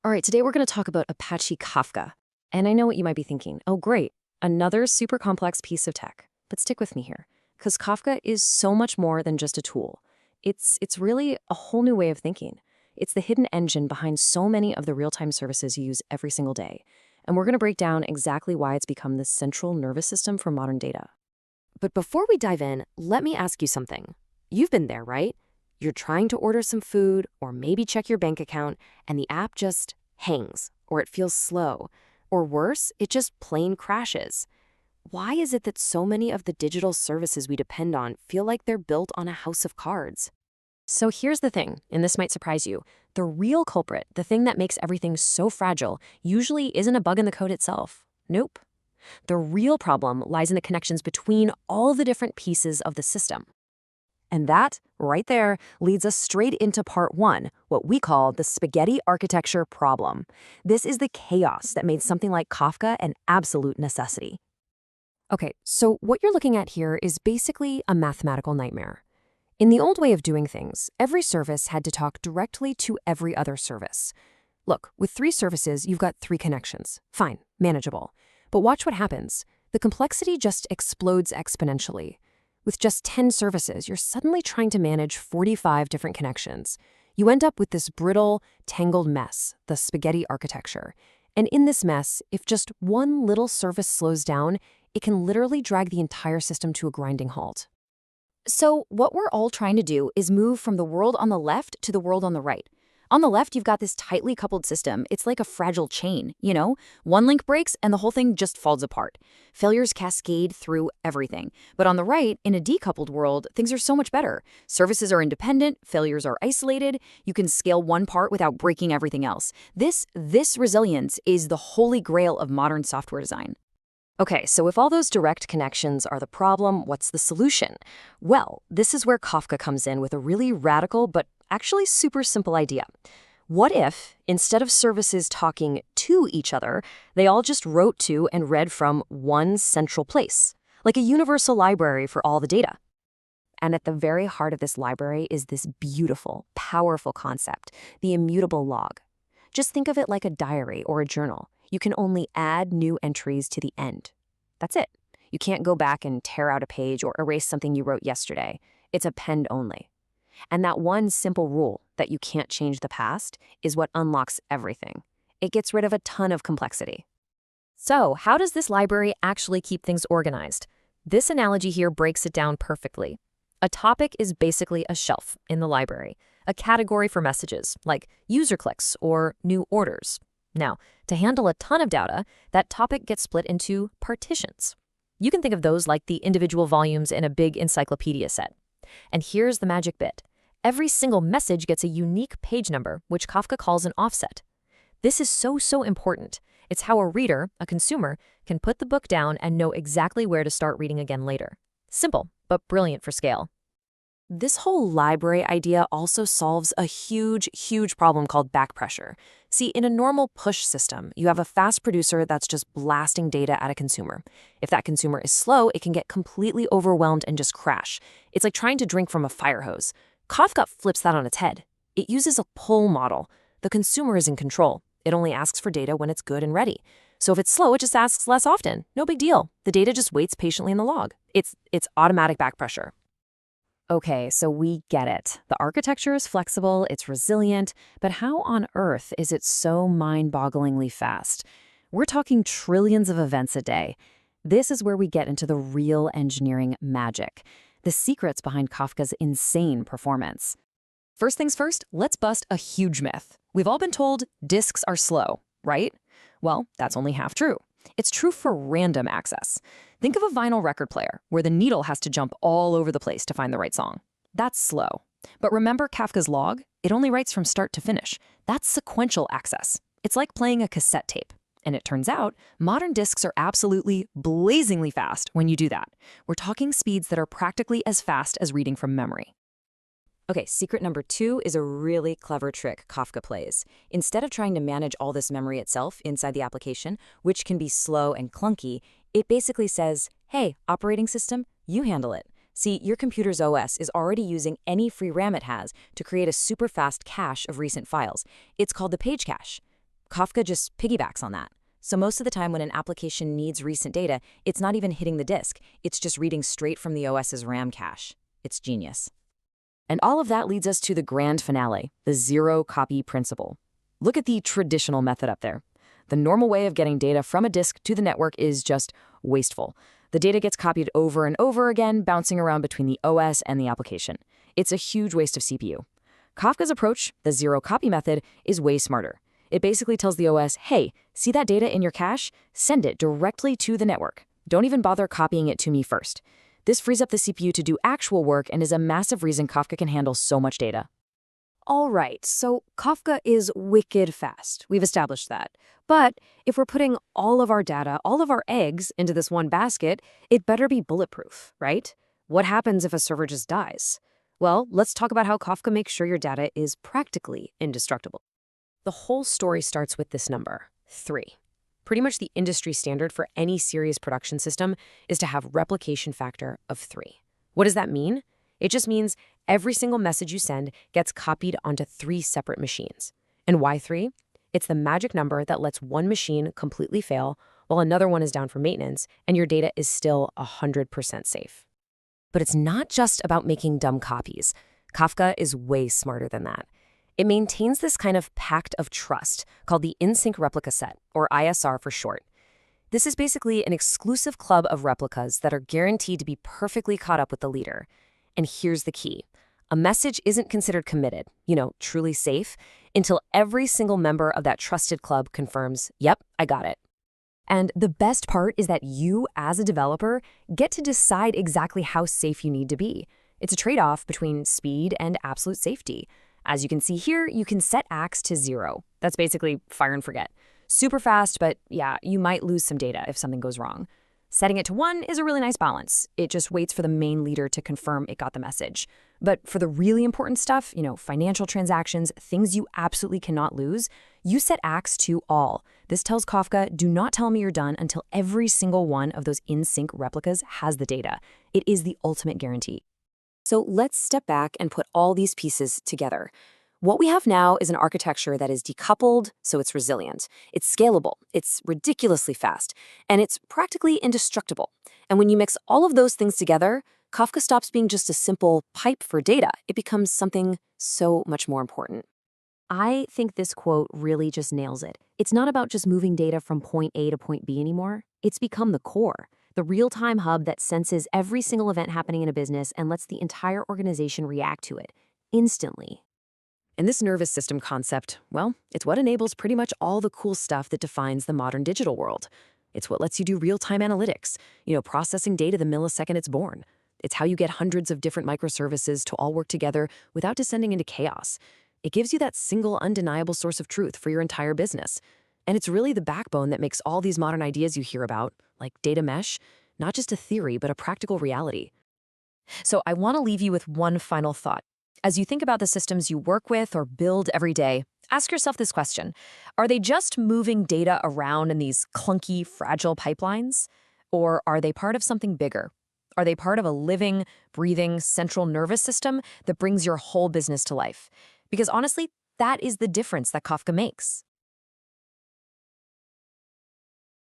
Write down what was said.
All right, today we're going to talk about Apache Kafka. And I know what you might be thinking. Oh, great, another super complex piece of tech. But stick with me here, because Kafka is so much more than just a tool. It's really a whole new way of thinking. It's the hidden engine behind so many of the real-time services you use every single day. And we're going to break down exactly why it's become the central nervous system for modern data. But before we dive in, let me ask you something. You've been there, right? You're trying to order some food or maybe check your bank account, and the app just hangs, or it feels slow, or worse, it just plain crashes. Why is it that so many of the digital services we depend on feel like they're built on a house of cards? So here's the thing, and this might surprise you. The real culprit, the thing that makes everything so fragile, usually isn't a bug in the code itself. Nope. The real problem lies in the connections between all the different pieces of the system. And that, right there, leads us straight into part one, what we call the spaghetti architecture problem. This is the chaos that made something like Kafka an absolute necessity. Okay, so what you're looking at here is basically a mathematical nightmare. In the old way of doing things, every service had to talk directly to every other service. Look, with 3 services, you've got 3 connections. Fine, manageable. But watch what happens. The complexity just explodes exponentially. With just 10 services, you're suddenly trying to manage 45 different connections. You end up with this brittle, tangled mess, the spaghetti architecture. And in this mess, if just one little service slows down, it can literally drag the entire system to a grinding halt. So what we're all trying to do is move from the world on the left to the world on the right. On the left, you've got this tightly coupled system. It's like a fragile chain, you know? One link breaks and the whole thing just falls apart. Failures cascade through everything. But on the right, in a decoupled world, things are so much better. Services are independent, failures are isolated. You can scale one part without breaking everything else. This resilience is the holy grail of modern software design. Okay, so if all those direct connections are the problem, what's the solution? Well, this is where Kafka comes in with a really radical but actually super simple idea. What if, instead of services talking to each other, they all just wrote to and read from one central place, like a universal library for all the data? And at the very heart of this library is this beautiful, powerful concept, the immutable log. Just think of it like a diary or a journal. You can only add new entries to the end. That's it. You can't go back and tear out a page or erase something you wrote yesterday. It's append only. And that one simple rule that you can't change the past is what unlocks everything. It gets rid of a ton of complexity. So, how does this library actually keep things organized? This analogy here breaks it down perfectly. A topic is basically a shelf in the library, a category for messages, like user clicks or new orders. Now, to handle a ton of data, that topic gets split into partitions. You can think of those like the individual volumes in a big encyclopedia set. And here's the magic bit. Every single message gets a unique page number, which Kafka calls an offset. This is so important. It's how a reader, a consumer, can put the book down and know exactly where to start reading again later. Simple, but brilliant for scale. This whole library idea also solves a huge problem called back pressure. See, in a normal push system, you have a fast producer that's just blasting data at a consumer. If that consumer is slow, it can get completely overwhelmed and just crash. It's like trying to drink from a fire hose. Kafka flips that on its head. It uses a pull model. The consumer is in control. It only asks for data when it's good and ready. So if it's slow, it just asks less often. No big deal. The data just waits patiently in the log. It's automatic back pressure. Okay, so we get it. The architecture is flexible, it's resilient, but how on earth is it so mind-bogglingly fast? We're talking trillions of events a day. This is where we get into the real engineering magic, the secrets behind Kafka's insane performance. First things first, let's bust a huge myth. We've all been told disks are slow, right? Well, that's only half true. It's true for random access. Think of a vinyl record player where the needle has to jump all over the place to find the right song. That's slow. But remember Kafka's log? It only writes from start to finish. That's sequential access. It's like playing a cassette tape. And it turns out, modern disks are absolutely blazingly fast when you do that. We're talking speeds that are practically as fast as reading from memory. Okay, secret number 2 is a really clever trick Kafka plays. Instead of trying to manage all this memory itself inside the application, which can be slow and clunky, it basically says, hey, operating system, you handle it. See, your computer's OS is already using any free RAM it has to create a super fast cache of recent files. It's called the page cache. Kafka just piggybacks on that. So most of the time when an application needs recent data, it's not even hitting the disk. It's just reading straight from the OS's RAM cache. It's genius. And all of that leads us to the grand finale, the zero-copy principle. Look at the traditional method up there. The normal way of getting data from a disk to the network is just wasteful. The data gets copied over and over again, bouncing around between the OS and the application. It's a huge waste of CPU. Kafka's approach, the zero-copy method, is way smarter. It basically tells the OS, hey, see that data in your cache? Send it directly to the network. Don't even bother copying it to me first. This frees up the CPU to do actual work and is a massive reason Kafka can handle so much data. All right, so Kafka is wicked fast. We've established that. But if we're putting all of our data, all of our eggs into this one basket, it better be bulletproof, right? What happens if a server just dies? Well, let's talk about how Kafka makes sure your data is practically indestructible. The whole story starts with this number, 3. Pretty much the industry standard for any serious production system is to have replication factor of 3. What does that mean? It just means every single message you send gets copied onto 3 separate machines. And why 3? It's the magic number that lets one machine completely fail while another one is down for maintenance, and your data is still 100% safe. But it's not just about making dumb copies. Kafka is way smarter than that. It maintains this kind of pact of trust called the in-sync replica set, or ISR for short. This is basically an exclusive club of replicas that are guaranteed to be perfectly caught up with the leader. And here's the key. A message isn't considered committed, truly safe, until every single member of that trusted club confirms, yep, I got it. And the best part is that you, as a developer, get to decide exactly how safe you need to be. It's a trade-off between speed and absolute safety. As you can see here, you can set acks to 0. That's basically fire and forget. Super fast, but yeah, you might lose some data if something goes wrong. Setting it to 1 is a really nice balance. It just waits for the main leader to confirm it got the message. But for the really important stuff, financial transactions, things you absolutely cannot lose, you set acks to all. This tells Kafka, do not tell me you're done until every single one of those in-sync replicas has the data. It is the ultimate guarantee. So let's step back and put all these pieces together. What we have now is an architecture that is decoupled, so it's resilient. It's scalable, it's ridiculously fast, and it's practically indestructible. And when you mix all of those things together, Kafka stops being just a simple pipe for data. It becomes something so much more important. I think this quote really just nails it. It's not about just moving data from point A to point B anymore. It's become the core, the real-time hub that senses every single event happening in a business and lets the entire organization react to it instantly. And this nervous system concept, well, it's what enables pretty much all the cool stuff that defines the modern digital world. It's what lets you do real-time analytics, processing data the millisecond it's born. It's how you get hundreds of different microservices to all work together without descending into chaos. It gives you that single, undeniable source of truth for your entire business. And it's really the backbone that makes all these modern ideas you hear about, like data mesh, not just a theory, but a practical reality. So I want to leave you with one final thought. As you think about the systems you work with or build every day, ask yourself this question. Are they just moving data around in these clunky, fragile pipelines? Or are they part of something bigger? Are they part of a living, breathing, central nervous system that brings your whole business to life? Because honestly, that is the difference that Kafka makes.